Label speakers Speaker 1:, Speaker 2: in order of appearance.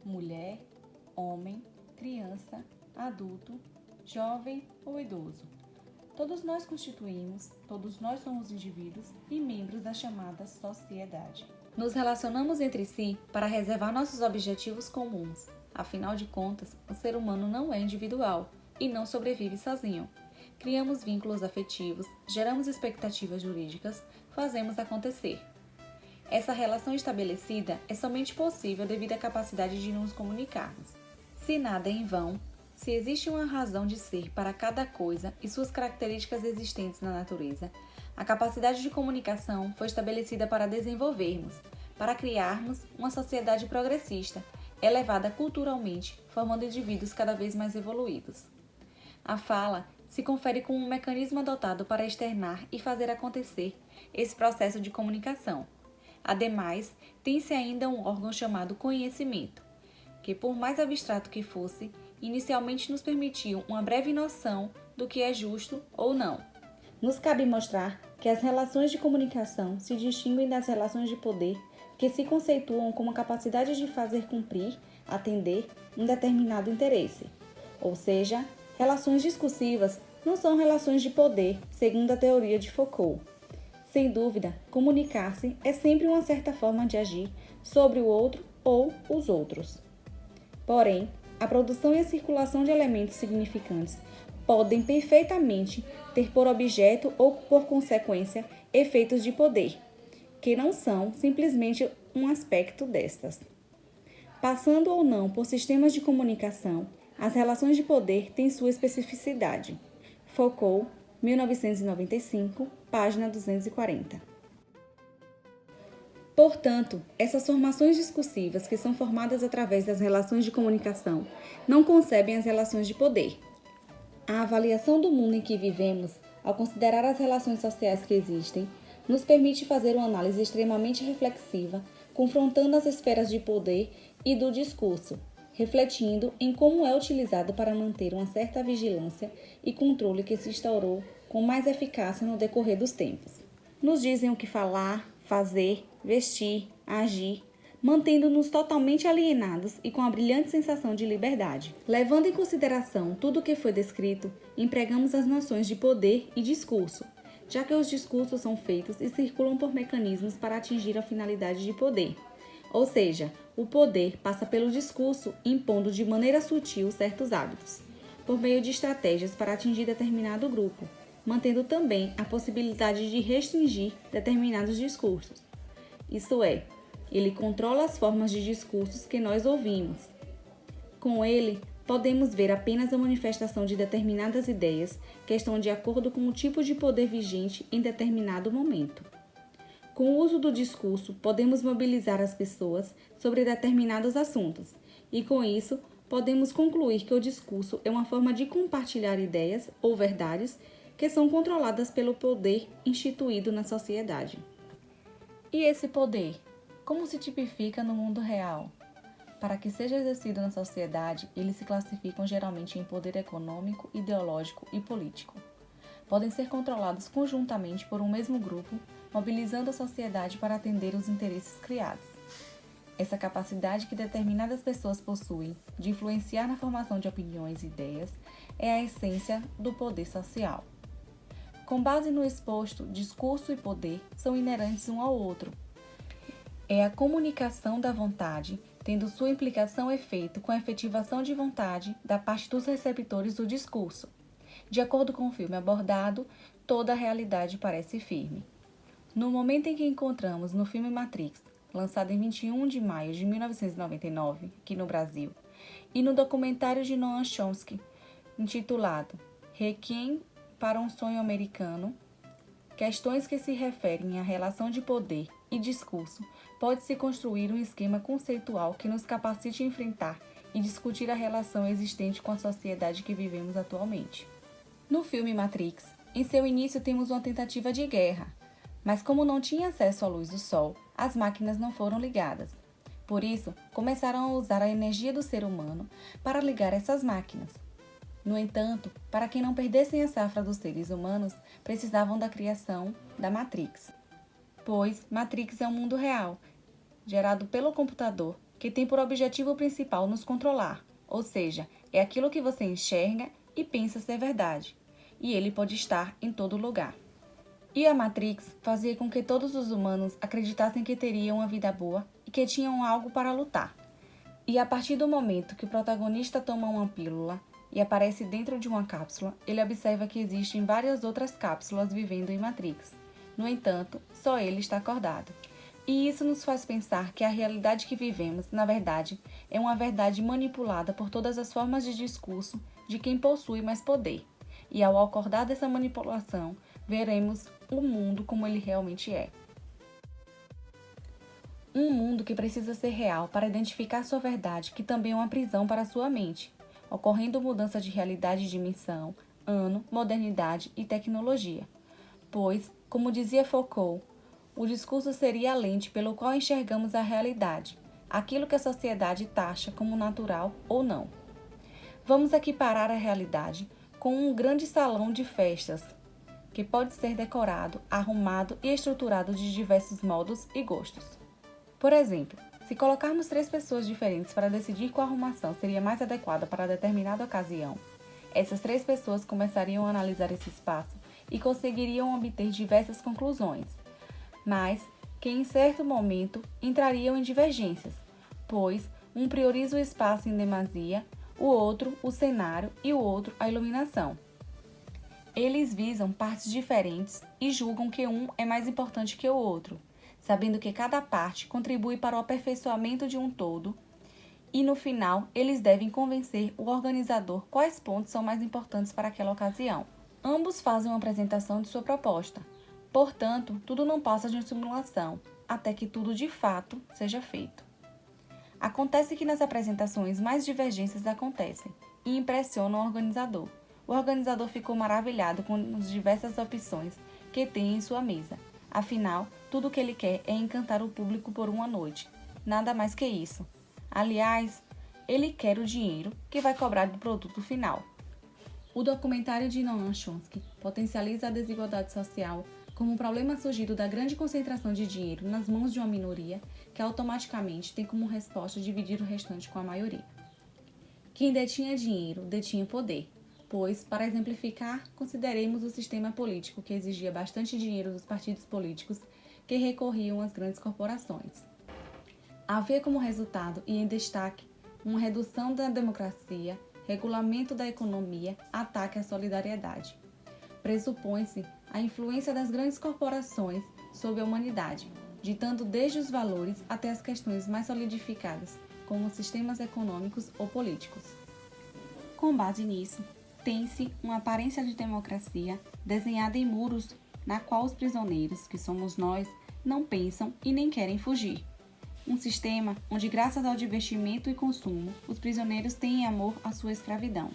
Speaker 1: mulher, homem, criança, adulto, jovem ou idoso. Todos nós constituímos, todos nós somos indivíduos e membros da chamada sociedade. Nos relacionamos entre si para reservar nossos objetivos comuns. Afinal de contas, o ser humano não é individual e não sobrevive sozinho. Criamos vínculos afetivos, geramos expectativas jurídicas, fazemos acontecer. Essa relação estabelecida é somente possível devido à capacidade de nos comunicarmos. Se nada é em vão, se existe uma razão de ser para cada coisa e suas características existentes na natureza, a capacidade de comunicação foi estabelecida para desenvolvermos, para criarmos uma sociedade progressista, elevada culturalmente, formando indivíduos cada vez mais evoluídos. A fala se confere como um mecanismo adotado para externar e fazer acontecer esse processo de comunicação. Ademais, tem-se ainda um órgão chamado conhecimento, que, por mais abstrato que fosse, inicialmente nos permitiu uma breve noção do que é justo ou não. Nos cabe mostrar que as relações de comunicação se distinguem das relações de poder que se conceituam como a capacidade de fazer cumprir, atender um determinado interesse. Ou seja, relações discursivas não são relações de poder, segundo a teoria de Foucault. Sem dúvida, comunicar-se é sempre uma certa forma de agir sobre o outro ou os outros. Porém, a produção e a circulação de elementos significantes podem perfeitamente ter por objeto ou por consequência efeitos de poder, que não são simplesmente um aspecto destas. Passando ou não por sistemas de comunicação, as relações de poder têm sua especificidade. Foucault, 1995, página 240. Portanto, essas formações discursivas que são formadas através das relações de comunicação não concebem as relações de poder. A avaliação do mundo em que vivemos, ao considerar as relações sociais que existem, nos permite fazer uma análise extremamente reflexiva, confrontando as esferas de poder e do discurso, refletindo em como é utilizado para manter uma certa vigilância e controle que se instaurou com mais eficácia no decorrer dos tempos. Nos dizem o que falar, fazer, vestir, agir, mantendo-nos totalmente alienados e com a brilhante sensação de liberdade. Levando em consideração tudo o que foi descrito, empregamos as noções de poder e discurso, já que os discursos são feitos e circulam por mecanismos para atingir a finalidade de poder. Ou seja, o poder passa pelo discurso impondo de maneira sutil certos hábitos, por meio de estratégias para atingir determinado grupo, mantendo também a possibilidade de restringir determinados discursos. Isso é, ele controla as formas de discursos que nós ouvimos. Com ele, podemos ver apenas a manifestação de determinadas ideias que estão de acordo com o tipo de poder vigente em determinado momento. Com o uso do discurso, podemos mobilizar as pessoas sobre determinados assuntos, e com isso, podemos concluir que o discurso é uma forma de compartilhar ideias ou verdades que são controladas pelo poder instituído na sociedade. E esse poder, como se tipifica no mundo real? Para que seja exercido na sociedade, eles se classificam geralmente em poder econômico, ideológico e político. Podem ser controlados conjuntamente por um mesmo grupo, mobilizando a sociedade para atender os interesses criados. Essa capacidade que determinadas pessoas possuem de influenciar na formação de opiniões e ideias é a essência do poder social. Com base no exposto, discurso e poder são inerentes um ao outro. É a comunicação da vontade, tendo sua implicação efeito com a efetivação de vontade da parte dos receptores do discurso. De acordo com o filme abordado, toda a realidade parece firme. No momento em que encontramos no filme Matrix, lançado em 21 de maio de 1999, aqui no Brasil, e no documentário de Noam Chomsky, intitulado Requiem para um Sonho Americano, questões que se referem à relação de poder e discurso, pode-se construir um esquema conceitual que nos capacite a enfrentar e discutir a relação existente com a sociedade que vivemos atualmente. No filme Matrix, em seu início temos uma tentativa de guerra, mas como não tinha acesso à luz do sol, as máquinas não foram ligadas. Por isso, começaram a usar a energia do ser humano para ligar essas máquinas. No entanto, para que não perdessem a safra dos seres humanos, precisavam da criação da Matrix. Pois Matrix é um mundo real, gerado pelo computador, que tem por objetivo principal nos controlar, ou seja, é aquilo que você enxerga e pensa ser verdade, e ele pode estar em todo lugar. E a Matrix fazia com que todos os humanos acreditassem que teriam uma vida boa e que tinham algo para lutar. E a partir do momento que o protagonista toma uma pílula e aparece dentro de uma cápsula, ele observa que existem várias outras cápsulas vivendo em Matrix. No entanto, só ele está acordado. E isso nos faz pensar que a realidade que vivemos, na verdade, é uma verdade manipulada por todas as formas de discurso de quem possui mais poder. E ao acordar dessa manipulação, veremos o mundo como ele realmente é. Um mundo que precisa ser real para identificar sua verdade, que também é uma prisão para sua mente, ocorrendo mudança de realidade e dimensão, ano, modernidade e tecnologia. Pois, como dizia Foucault, o discurso seria a lente pelo qual enxergamos a realidade, aquilo que a sociedade taxa como natural ou não. Vamos equiparar a realidade com um grande salão de festas, que pode ser decorado, arrumado e estruturado de diversos modos e gostos. Por exemplo, se colocarmos 3 pessoas diferentes para decidir qual arrumação seria mais adequada para determinada ocasião, essas 3 pessoas começariam a analisar esse espaço e conseguiriam obter diversas conclusões, mas que em certo momento entrariam em divergências, pois um prioriza o espaço em demasia, o outro o cenário e o outro a iluminação. Eles visam partes diferentes e julgam que um é mais importante que o outro, sabendo que cada parte contribui para o aperfeiçoamento de um todo, e no final eles devem convencer o organizador quais pontos são mais importantes para aquela ocasião. Ambos fazem uma apresentação de sua proposta, portanto, tudo não passa de uma simulação, até que tudo de fato seja feito. Acontece que nas apresentações mais divergências acontecem e impressionam o organizador. O organizador ficou maravilhado com as diversas opções que tem em sua mesa. Afinal, tudo o que ele quer é encantar o público por uma noite. Nada mais que isso. Aliás, ele quer o dinheiro que vai cobrar do produto final. O documentário de Noam Chomsky potencializa a desigualdade social como um problema surgido da grande concentração de dinheiro nas mãos de uma minoria que automaticamente tem como resposta dividir o restante com a maioria. Quem detinha dinheiro detinha poder, pois, para exemplificar, consideremos o sistema político que exigia bastante dinheiro dos partidos políticos que recorriam às grandes corporações. Havia como resultado, e em destaque, uma redução da democracia, regulamento da economia, ataque à solidariedade. Pressupõe-se a influência das grandes corporações sobre a humanidade, ditando desde os valores até as questões mais solidificadas, como sistemas econômicos ou políticos. Com base nisso, tem-se uma aparência de democracia desenhada em muros na qual os prisioneiros, que somos nós, não pensam e nem querem fugir. Um sistema onde, graças ao divertimento e consumo, os prisioneiros têm amor à sua escravidão.